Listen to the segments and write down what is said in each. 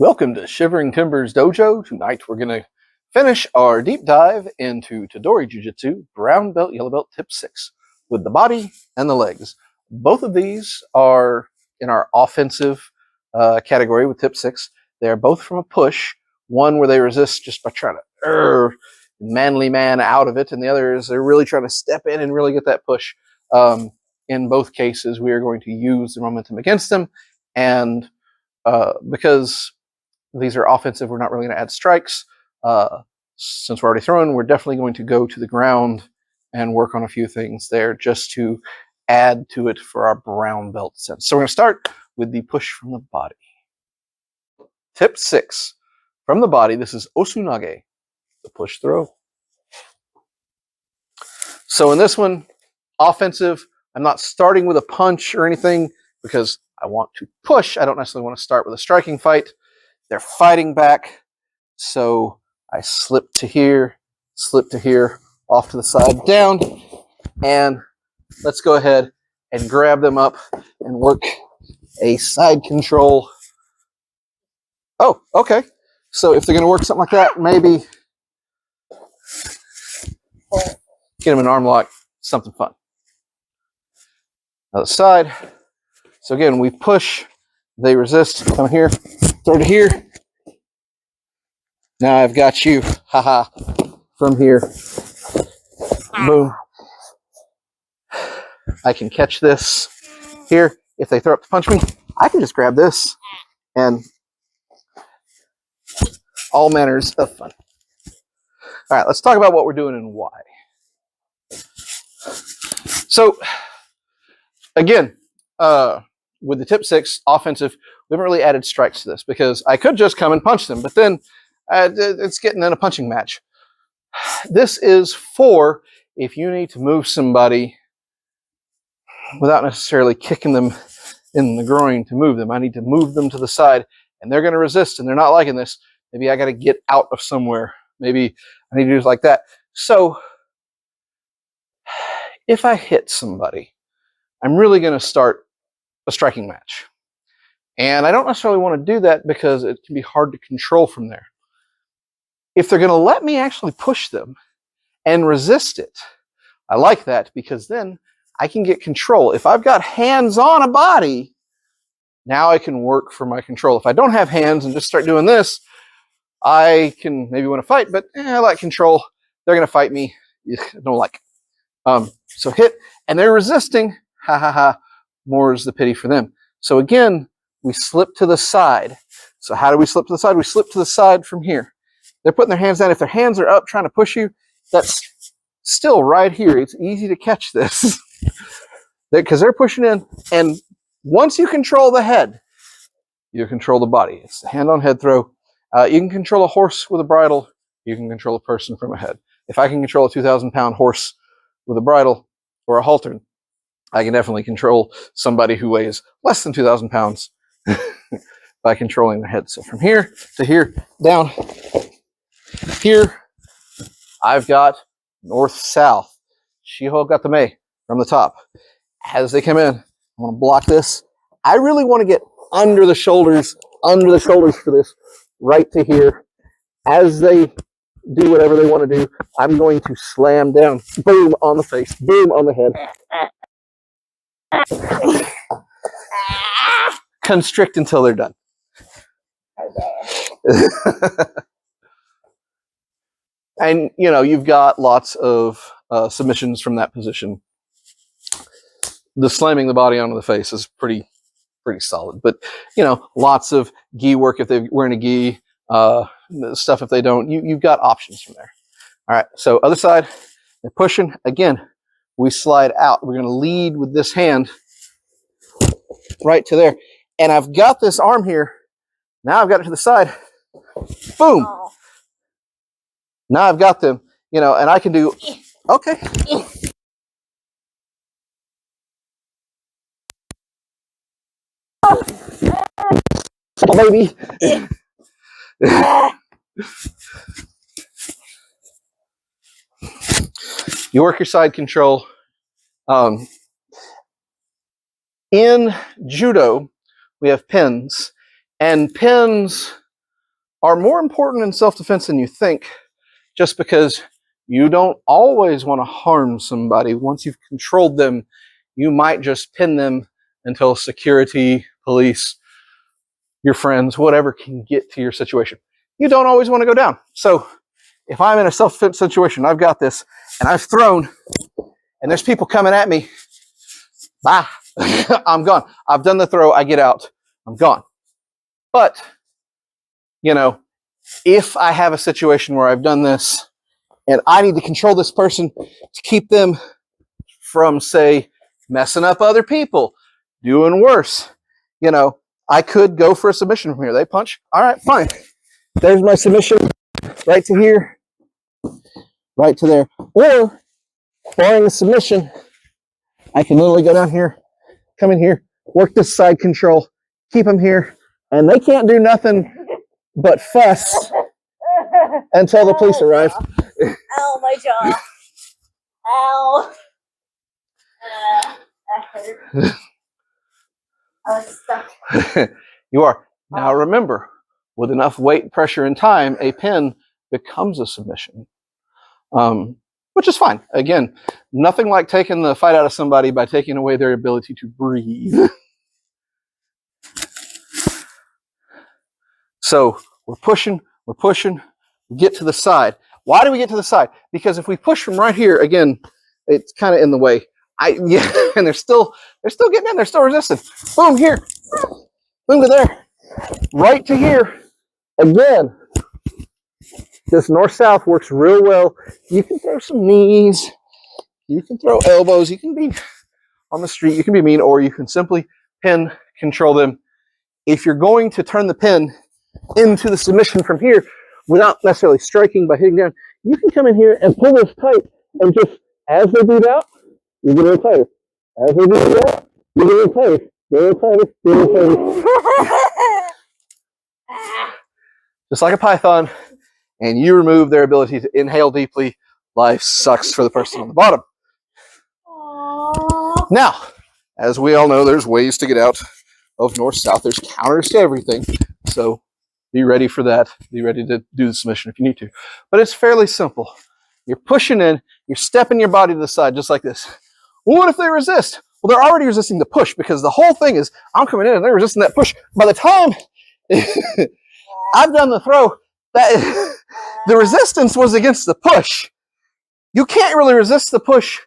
Welcome to Shivering Timbers Dojo. Tonight we're going to finish our deep dive into Tedori Jujitsu, brown belt, yellow belt, tip 6, with the body and the legs. Both of these are in our offensive category with tip 6. They are both from a push, one where they resist just by trying to manly man out of it, and the other is they're really trying to step in and really get that push. In both cases, we are going to use the momentum against them, and because these are offensive, we're not really going to add strikes. Since we're already throwing, we're definitely going to go to the ground and work on a few things there just to add to it for our brown belt sense. So we're going to start with the push from the body. Tip 6, from the body, this is osunage, the push throw. So in this one, offensive, I'm not starting with a punch or anything because I want to push. I don't necessarily want to start with a striking fight. They're fighting back, so I slip to here, off to the side, down, and let's go ahead and grab them up and work a side control. Oh, okay. So if they're going to work something like that, maybe get them an arm lock, something fun. Other side. So again, we push, they resist, come here, throw to here. Now I've got you, haha, from here. Boom. I can catch this here. If they throw up to punch me, I can just grab this and all manners of fun. All right, let's talk about what we're doing and why. So, again, with the tip 6 offensive, we haven't really added strikes to this because I could just come and punch them, but then it's getting in a punching match. This is for if you need to move somebody without necessarily kicking them in the groin to move them. I need to move them to the side, and they're going to resist, and they're not liking this. Maybe I got to get out of somewhere. Maybe I need to do it like that. So if I hit somebody, I'm really going to start a striking match. And I don't necessarily want to do that because it can be hard to control from there. If they're going to let me actually push them and resist it, I like that because then I can get control. If I've got hands on a body, now I can work for my control. If I don't have hands and just start doing this, I can maybe win a fight, but I like control. They're going to fight me. I don't like it. So hit, and they're resisting. Ha ha ha. More's the pity for them. So again, we slip to the side. So how do we slip to the side? We slip to the side from here. They're putting their hands down. If their hands are up trying to push you, that's still right here. It's easy to catch this because they're pushing in. And once you control the head, you control the body. It's the hand on head throw. You can control a horse with a bridle. You can control a person from a head. If I can control a 2,000-pound horse with a bridle or a halter, I can definitely control somebody who weighs less than 2,000 pounds by controlling their head. So from here to here, down. Here, I've got north-south. Shiho gatame from the top. As they come in, I'm going to block this. I really want to get under the shoulders for this, right to here. As they do whatever they want to do, I'm going to slam down. Boom on the face. Boom on the head. Constrict until they're done. And, you know, you've got lots of submissions from that position. The slamming the body onto the face is pretty solid. But, you know, lots of gi work if they're wearing a gi, stuff if they don't. You've got options from there. All right, so other side, they're pushing. Again, we slide out. We're going to lead with this hand right to there. And I've got this arm here. Now I've got it to the side. Boom. Oh. Now I've got them, you know, and I can do, okay. Oh, baby. You work your side control. In judo, we have pins, and pins are more important in self-defense than you think, just because you don't always want to harm somebody. Once you've controlled them, you might just pin them until security, police, your friends, whatever can get to your situation. You don't always want to go down. So if I'm in a self-defense situation, I've got this, and I've thrown, and there's people coming at me, bye, I'm gone. I've done the throw, I get out, I'm gone. But, you know, if I have a situation where I've done this, and I need to control this person to keep them from, say, messing up other people, doing worse, you know, I could go for a submission from here. They punch, all right, fine. There's my submission, right to here, right to there. Or, barring the submission, I can literally go down here, come in here, work this side control, keep them here, and they can't do nothing but fuss until the police arrive. Ow, my jaw. Ow. That hurt. I was stuck. You are. Now remember, with enough weight, pressure, and time, a pin becomes a submission. Which is fine. Again, nothing like taking the fight out of somebody by taking away their ability to breathe. So we're pushing, we get to the side. Why do we get to the side? Because if we push from right here, again, it's kind of in the way. And they're still getting in, they're still resisting. Boom, here. Boom to there. Right to here. Again, this north-south works real well. You can throw some knees, you can throw elbows, you can be on the street, you can be mean, or you can simply pin, control them. If you're going to turn the pin into the submission from here without necessarily striking by hitting down, you can come in here and pull this tight, and just as they beat out, you get a little tighter. As they beat out, you get a little tighter. Get a little tighter, get a little tighter. Just like a python, and you remove their ability to inhale deeply. Life sucks for the person on the bottom. Aww. Now, as we all know, there's ways to get out of north-south. There's counters to everything. So be ready for that. Be ready to do the submission if you need to. But it's fairly simple. You're pushing in, you're stepping your body to the side just like this. Well, what if they resist? Well, they're already resisting the push, because the whole thing is I'm coming in and they're resisting that push. By the time I've done the throw, that the resistance was against the push. You can't really resist the push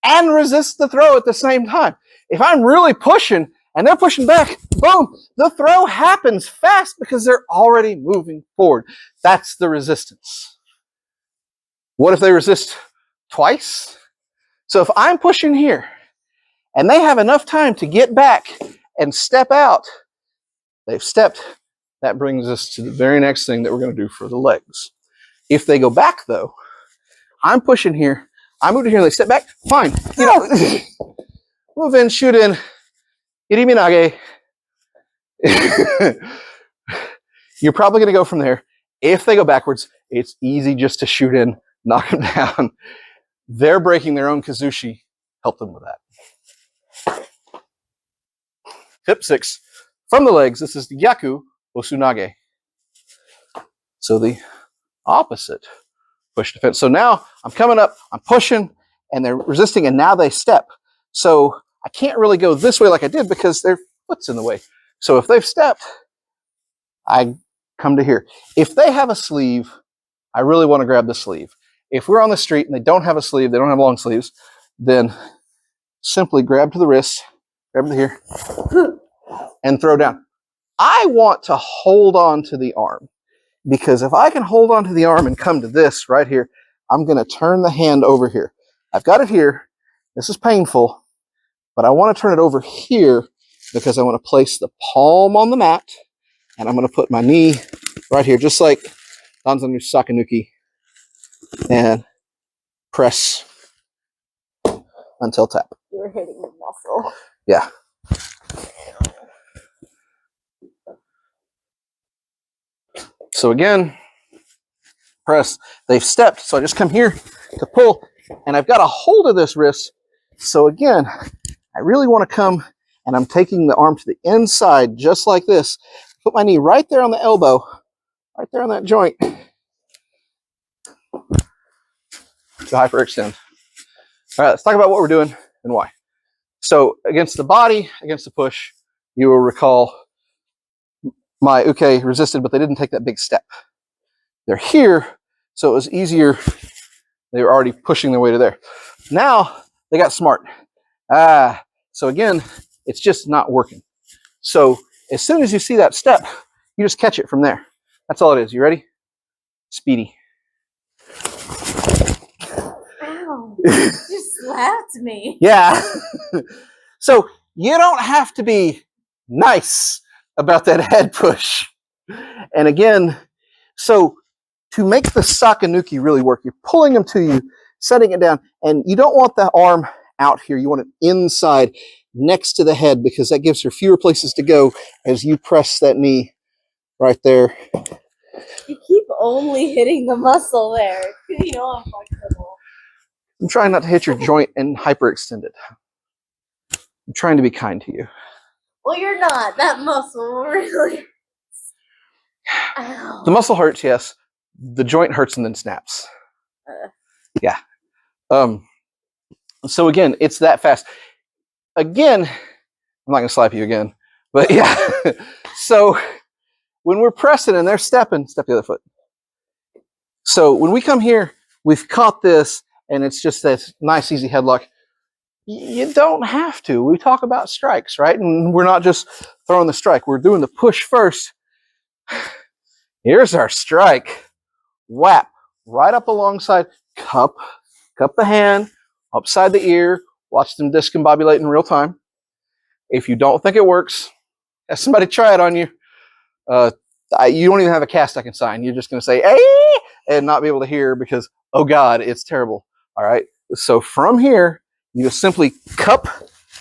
and resist the throw at the same time. If I'm really pushing and they're pushing back, boom, the throw happens fast because they're already moving forward. That's the resistance. What if they resist twice? So if I'm pushing here and they have enough time to get back and step out, they've stepped. That brings us to the very next thing that we're going to do for the legs. If they go back, though, I'm pushing here, I move to here, and they step back, fine. You know, move in, shoot in, irimi nage. You're probably going to go from there. If they go backwards, it's easy just to shoot in, knock them down. They're breaking their own kazushi. Help them with that. Tip 6. From the legs, this is the gyaku osunage. So the opposite push defense. So now I'm coming up, I'm pushing, and they're resisting, and now they step. So I can't really go this way like I did because their foot's in the way. So if they've stepped, I come to here. If they have a sleeve, I really want to grab the sleeve. If we're on the street and they don't have a sleeve, they don't have long sleeves, then simply grab to the wrist, grab to here, and throw down. I want to hold on to the arm, because if I can hold on to the arm and come to this right here, I'm going to turn the hand over here. I've got it here. This is painful, but I want to turn it over here because I want to place the palm on the mat, and I'm going to put my knee right here, just like Danzanu Sakanuki, and press until tap. You're hitting the muscle. Yeah. So again, press. They've stepped, so I just come here to pull, and I've got a hold of this wrist. So again, I really want to come, and I'm taking the arm to the inside just like this. Put my knee right there on the elbow. right there on that joint to hyperextend. All right, let's talk about what we're doing and why. So against the body, against the push, you will recall my uke resisted, but they didn't take that big step. They're here, so it was easier. They were already pushing their way to there. Now they got smart. So again, it's just not working. So as soon as you see that step, you just catch it from there. That's all it is. You ready? Speedy. Ow. You slapped me. Yeah. So you don't have to be nice about that head push. And again, so to make the sakanuki really work, you're pulling them to you, setting it down, and you don't want the arm out here. You want it inside next to the head because that gives her fewer places to go as you press that knee right there. You keep only hitting the muscle there. You know I'm flexible. I'm trying not to hit your joint and hyperextend it. I'm trying to be kind to you. Well, you're not. That muscle really. Ow. The muscle hurts, yes. The joint hurts and then snaps. Yeah. So again, it's that fast. Again, I'm not going to slap you again, but yeah. So when we're pressing and they're stepping, step the other foot. So when we come here, we've caught this and it's just this nice, easy headlock. You don't have to. We talk about strikes, right? And we're not just throwing the strike. We're doing the push first. Here's our strike. Whap. Right up alongside. Cup the hand. Upside the ear. Watch them discombobulate in real time. If you don't think it works, have somebody try it on you. You don't even have a cast I can sign. You're just going to say, hey, and not be able to hear because, oh God, it's terrible. All right. So from here, you just simply cup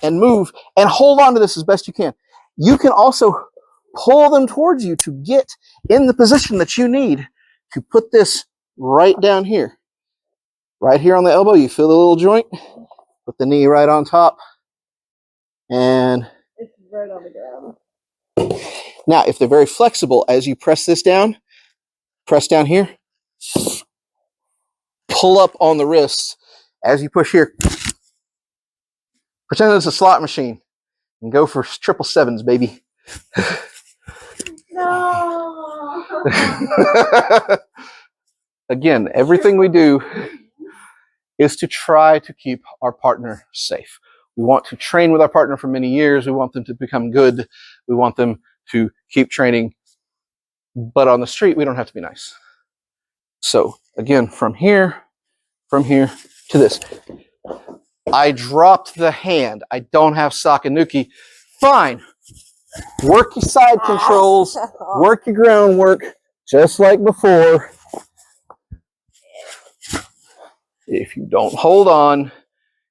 and move and hold on to this as best you can. You can also pull them towards you to get in the position that you need to put this right down here. Right here on the elbow, you feel the little joint. Put the knee right on top. And It's right on the ground. now, if they're very flexible, as you press this down, press down here, pull up on the wrist. As you push here, pretend it's a slot machine and go for 777s, baby. No. Again, everything we do is to try to keep our partner safe. We want to train with our partner for many years. We want them to become good. We want them to keep training. But on the street, we don't have to be nice. So again, from here to this. I dropped the hand. I don't have sakanuki. Fine. Work your side controls. Work your groundwork, just like before. If you don't hold on,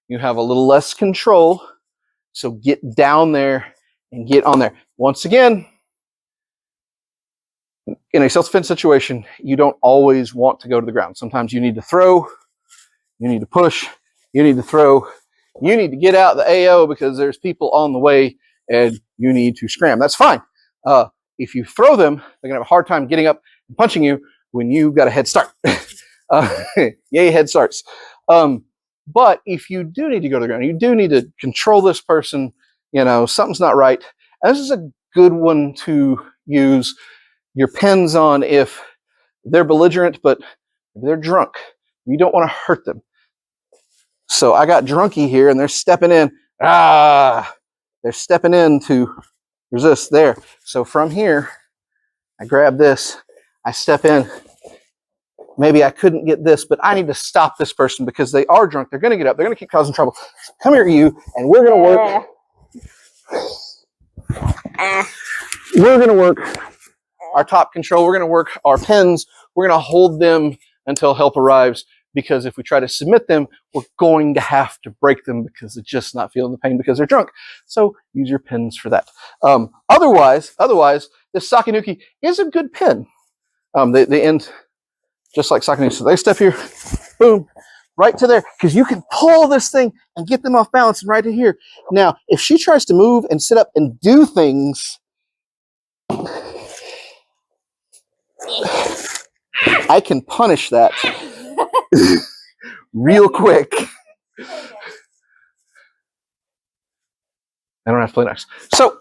you have a little less control. So get down there and get on there. Once again, in a self-defense situation, you don't always want to go to the ground. Sometimes you need to throw, you need to push, you need to throw, you need to get out the AO because there's people on the way and you need to scram. That's fine. If you throw them, they're going to have a hard time getting up and punching you when you've got a head start. Yay, head starts. But if you do need to go to the ground, you do need to control this person, something's not right. And this is a good one to use your pins on if they're belligerent, but if they're drunk, you don't want to hurt them. So I got drunky here and they're stepping in. They're stepping in to resist there. So from here, I grab this, I step in. Maybe I couldn't get this, but I need to stop this person because they are drunk. They're going to get up. They're going to keep causing trouble. So come here, you, and we're going to work. We're going to work our top control. We're going to work our pins. We're going to hold them until help arrives because if we try to submit them, we're going to have to break them because they're just not feeling the pain because they're drunk. So use your pins for that. Otherwise, this Sakanuki is a good pin. They end just like Sakanuki. So they step here, boom, right to there, because you can pull this thing and get them off balance and right to here. Now, if she tries to move and sit up and do things, I can punish that real quick. I don't have to play next. So,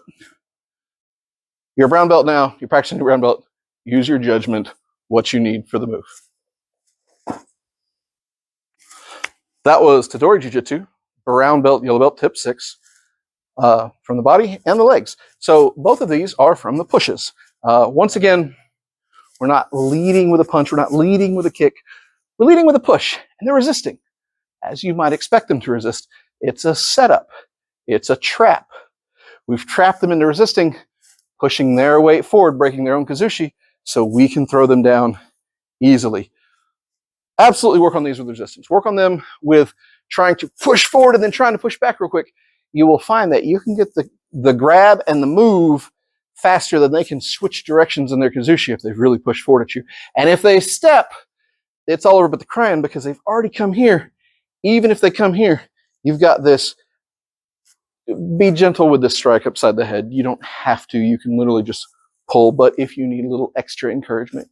you're a brown belt now. You're practicing your brown belt. Use your judgment what you need for the move. That was Tedori Jujitsu, brown belt, yellow belt, tip 6, from the body and the legs. So both of these are from the pushes. Once again, we're not leading with a punch. We're not leading with a kick. We're leading with a push, and they're resisting, as you might expect them to resist. It's a setup. It's a trap. We've trapped them into resisting, pushing their weight forward, breaking their own kazushi, so we can throw them down easily. Absolutely work on these with resistance. Work on them with trying to push forward and then trying to push back real quick. You will find that you can get the grab and the move faster than they can switch directions in their kazushi if they've really pushed forward at you. And if they step, it's all over but the crying because they've already come here. Even if they come here, you've got this. Be gentle with this strike upside the head. You don't have to. You can literally just pull. But if you need a little extra encouragement,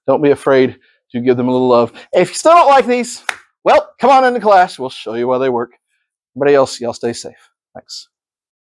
don't be afraid to give them a little love. If you still don't like these, well, come on into class. We'll show you why they work. Everybody else, y'all stay safe. Thanks.